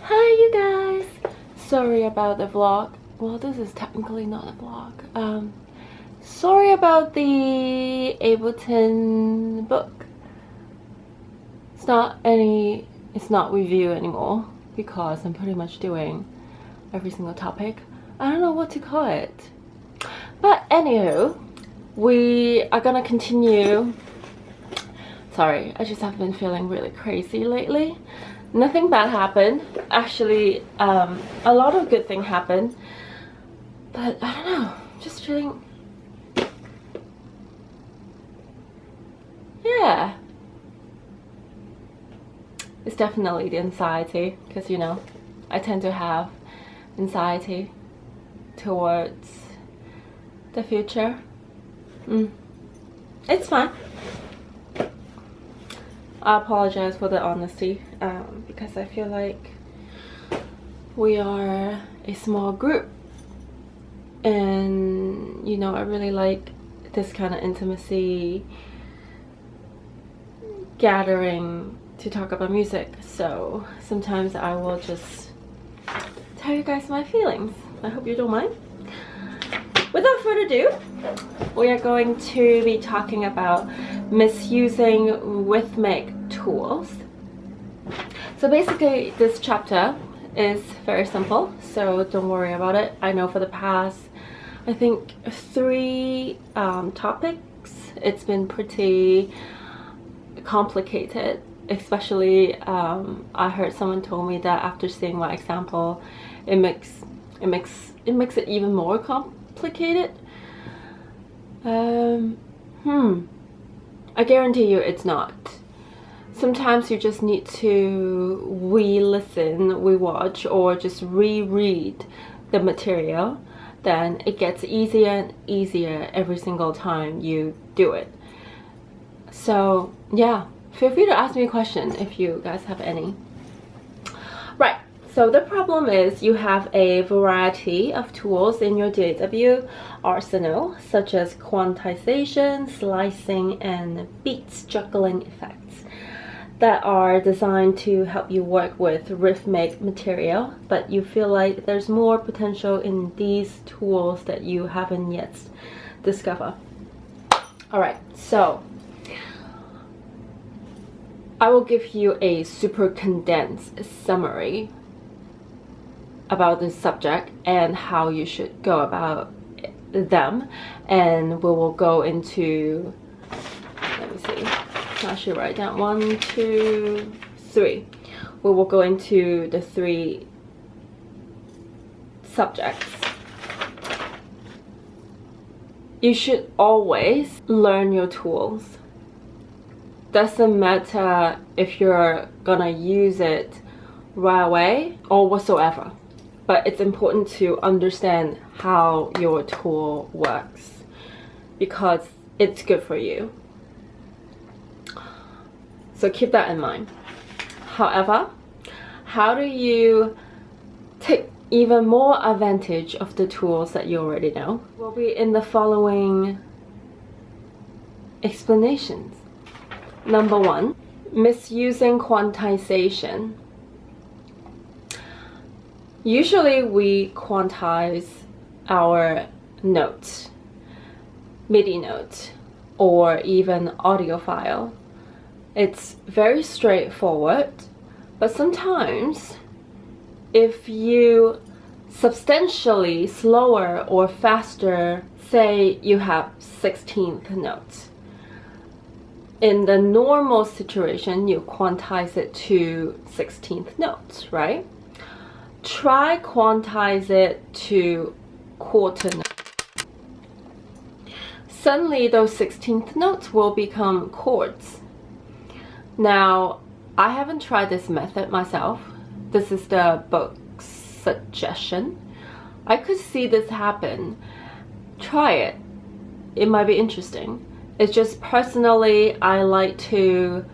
Hi you guys! Sorry about the vlog. Well, this is technically not a vlog. Sorry about the Ableton book. It's not review anymore because I'm pretty much doing every single topic. I don't know what to call it. But anywho, we are gonna continue. Sorry, I just have been feeling really crazy lately. Nothing bad happened. Actually, a lot of good things happened. But I don't know, just feeling... Yeah. It's definitely the anxiety, because you know, I tend to have anxiety towards the future. It's fine. I apologize for the honesty, because I feel like we are a small group, and you know, I really like this kind of intimacy gathering to talk about music, so sometimes I will just tell you guys my feelings. I hope you don't mind. Without further ado, we are going to be talking about misusing rhythmic tools. So basically this chapter is very simple, so don't worry about it. I know for the past, I think 3 topics, it's been pretty complicated. Especially I heard someone told me that after seeing my example, it makes it even more complicated. I guarantee you it's not. Sometimes you just need to re-listen, re-watch, or just reread the material. Then it gets easier and easier every single time you do it. So yeah, feel free to ask me a question if you guys have any. Right, so the problem is you have a variety of tools in your DAW arsenal, such as quantization, slicing, and beat-juggling effects that are designed to help you work with rhythmic material, but you feel like there's more potential in these tools that you haven't yet discovered. Alright, so I will give you a super condensed summary about this subject and how you should go about them, and we will go into, let me see, I should write down 1, 2, 3. We will go into the 3 subjects. You should always learn your tools. Doesn't matter if you're gonna use it right away or whatsoever, but it's important to understand how your tool works because it's good for you. So keep that in mind. However, how do you take even more advantage of the tools that you already know will be in the following explanations. Number 1, misusing quantization. Usually we quantize our notes, MIDI notes, or even audio file. It's very straightforward, but sometimes if you substantially slower or faster, say you have 16th notes, in the normal situation you quantize it to 16th notes, right? Try quantize it to quarter notes. Suddenly those 16th notes will become chords. Now, I haven't tried this method myself. This is the book's suggestion. I could see this happen. Try it. It might be interesting. It's just personally, I like to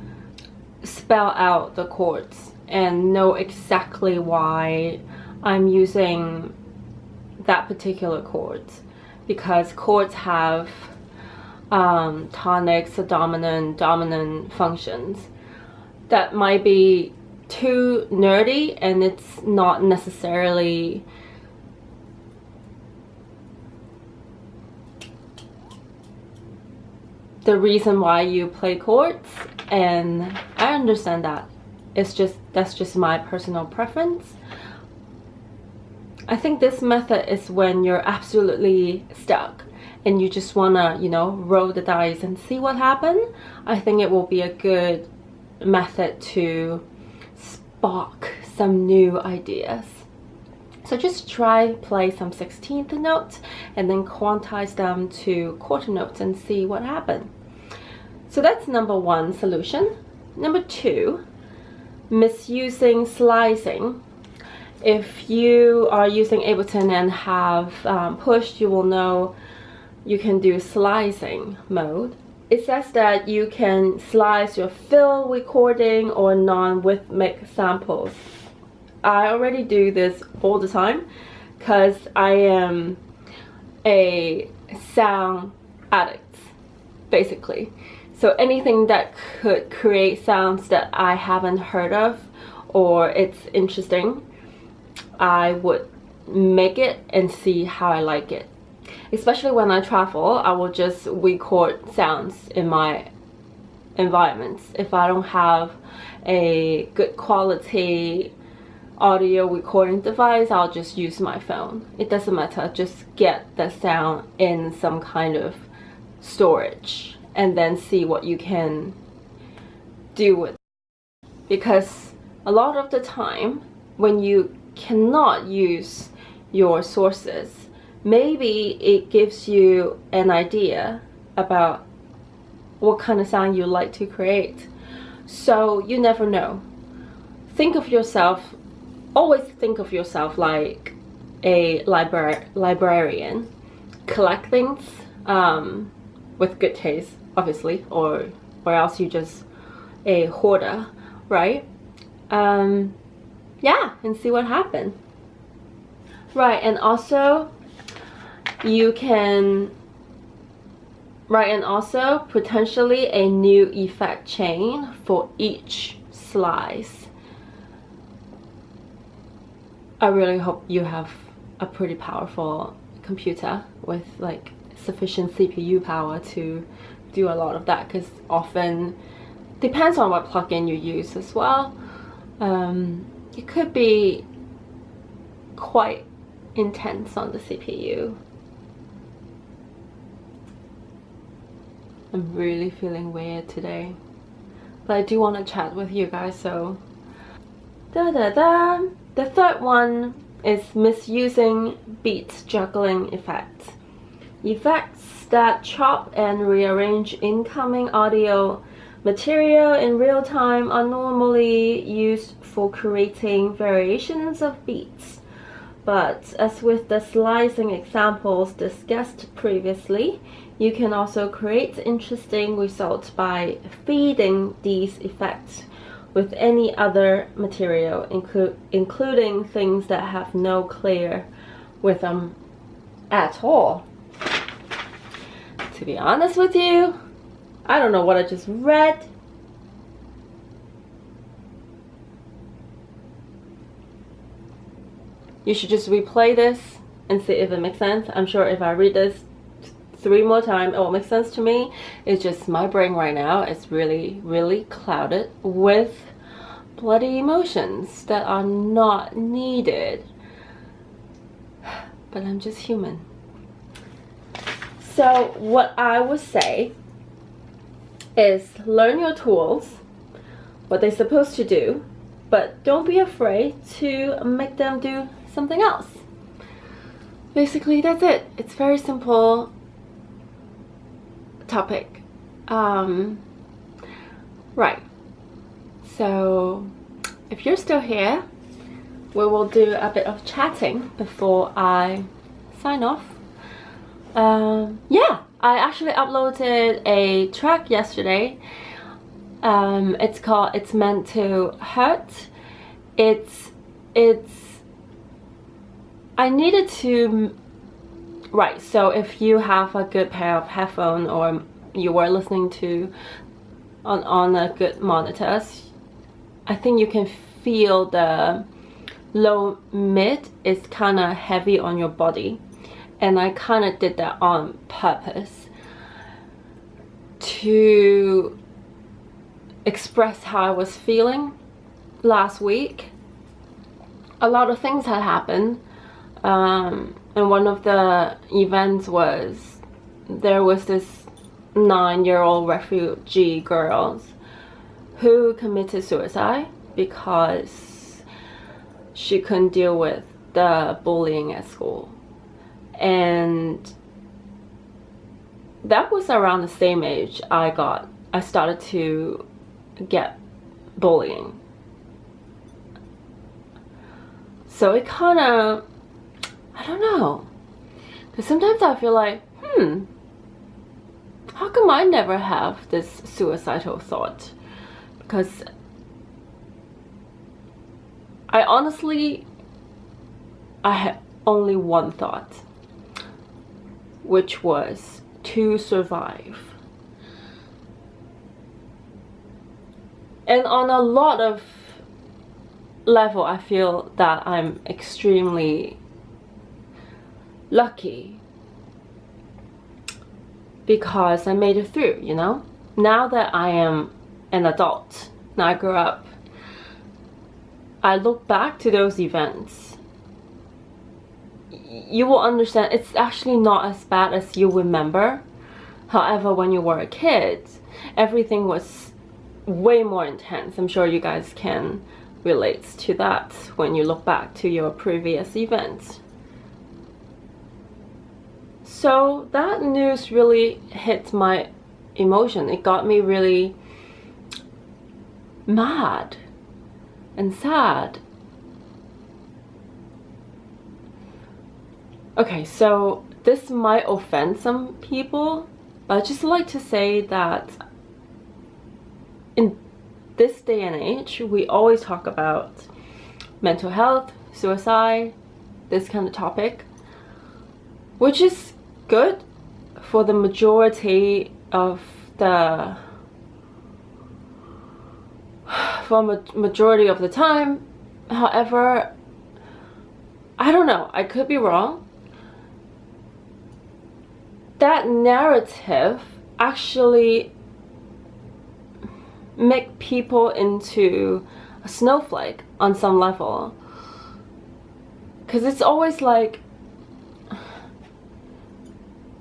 spell out the chords and know exactly why I'm using that particular chords, because chords have tonic, subdominant, dominant functions that might be too nerdy and it's not necessarily the reason why you play chords, and I understand that. That's just my personal preference. I think this method is when you're absolutely stuck and you just wanna, you know, roll the dice and see what happens. I think it will be a good method to spark some new ideas. So just try play some 16th notes and then quantize them to quarter notes and see what happens. So that's number one solution. Number two, misusing slicing. If you are using Ableton and have pushed, you will know you can do slicing mode. It says that you can slice your fill recording or non-rhythmic samples. I already do this all the time because I am a sound addict, basically. So anything that could create sounds that I haven't heard of or it's interesting, I would make it and see how I like it. Especially when I travel, I will just record sounds in my environments. If I don't have a good quality audio recording device, I'll just use my phone. It doesn't matter, just get the sound in some kind of storage and then see what you can do with it. Because a lot of the time when you cannot use your sources, maybe it gives you an idea about what kind of sound you like to create. So you never know. Think of yourself, always think of yourself like a librarian. Collect things with good taste, obviously, or else you just a hoarder, right? Yeah, and see what happens. Right, and also you can potentially a new effect chain for each slice. I really hope you have a pretty powerful computer with like sufficient CPU power to do a lot of that, because often depends on what plugin you use as well. It could be quite intense on the CPU. I'm really feeling weird today, but I do want to chat with you guys, so The third one is misusing beat-juggling effects. Effects that chop and rearrange incoming audio material in real time are normally used for creating variations of beats. But as with the slicing examples discussed previously, you can also create interesting results by feeding these effects with any other material, including things that have no clear rhythm at all. To be honest with you, I don't know what I just read. You should just replay this and see if it makes sense. I'm sure if I read this 3 more times, it will make sense to me. It's just my brain right now is really clouded with bloody emotions that are not needed. But I'm just human. So what I would say is learn your tools, what they're supposed to do, but don't be afraid to make them do something else. Basically, that's it. It's very simple topic. Right. So if you're still here, we will do a bit of chatting before I sign off. Yeah, I actually uploaded a track yesterday. It's called It's Meant to Hurt. I needed to, right, so if you have a good pair of headphones or you were listening to on a good monitors, I think you can feel the low mid is kind of heavy on your body, and I kind of did that on purpose to express how I was feeling last week. A lot of things had happened, and one of the events was there was this 9-year-old refugee girl who committed suicide because she couldn't deal with the bullying at school. And that was around the same age I started to get bullying. So it kind of, I don't know, because sometimes I feel like, how come I never have this suicidal thought? Because I honestly, I had only one thought, which was to survive. And on a lot of level, I feel that I'm extremely lucky because I made it through, you know? Now that I am an adult, now I grew up, I look back to those events, you will understand it's actually not as bad as you remember. However, when you were a kid, everything was way more intense. I'm sure you guys can relate to that when you look back to your previous events. So that news really hit my emotion. It got me really mad and sad. Okay, so this might offend some people, but I just like to say that in this day and age, we always talk about mental health, suicide, this kind of topic, which is good for the majority of the time. However, I don't know, I could be wrong. That narrative actually make people into a snowflake on some level, because it's always like,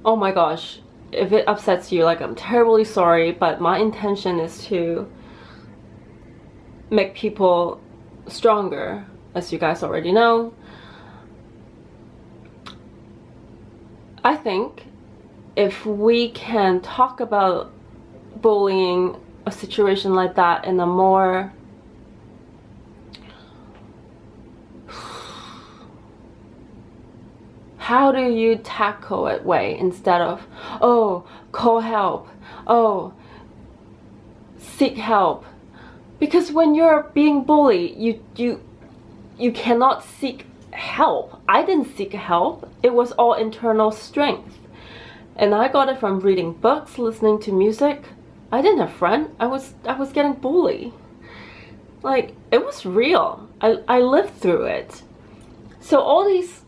oh my gosh, if it upsets you, like, I'm terribly sorry, but my intention is to make people stronger, as you guys already know. I think if we can talk about bullying, a situation like that, in a more how do you tackle it way, instead of, oh, call help, oh, seek help. Because when you're being bullied, you cannot seek help. I didn't seek help. It was all internal strength. And I got it from reading books, listening to music. I didn't have a friend. I was getting bullied. Like, it was real. I lived through it. So all these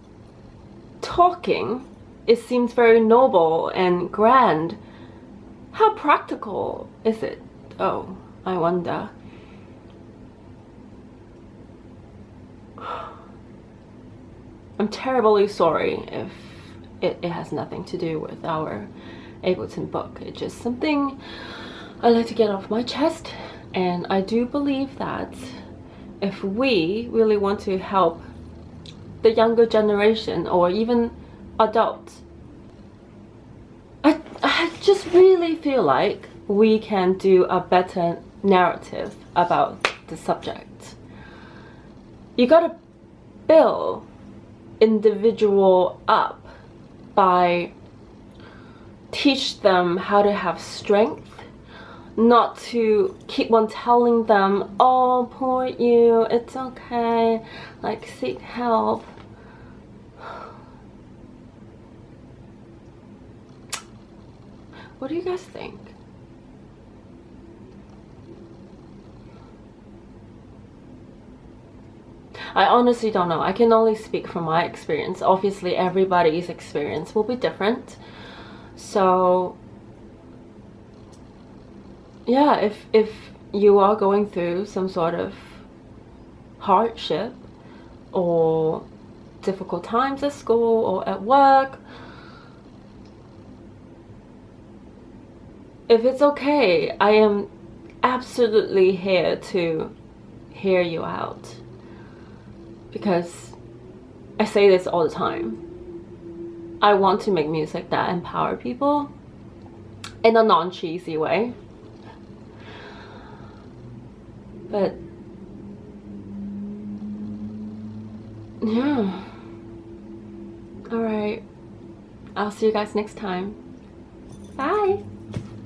talking, it seems very noble and grand. How practical is it? Oh, I wonder. I'm terribly sorry if it has nothing to do with our Ableton book. It's just something I like to get off my chest, and I do believe that if we really want to help the younger generation or even adults, I just really feel like we can do a better narrative about the subject. You gotta build individual up by teach them how to have strength, not to keep on telling them, oh, poor you, it's okay, like, seek help. What do you guys think? I honestly don't know. I can only speak from my experience. Obviously everybody's experience will be different. So yeah, if you are going through some sort of hardship or difficult times at school or at work, if it's okay, I am absolutely here to hear you out, because I say this all the time. I want to make music that empower people in a non-cheesy way, but yeah. Alright, I'll see you guys next time. Bye!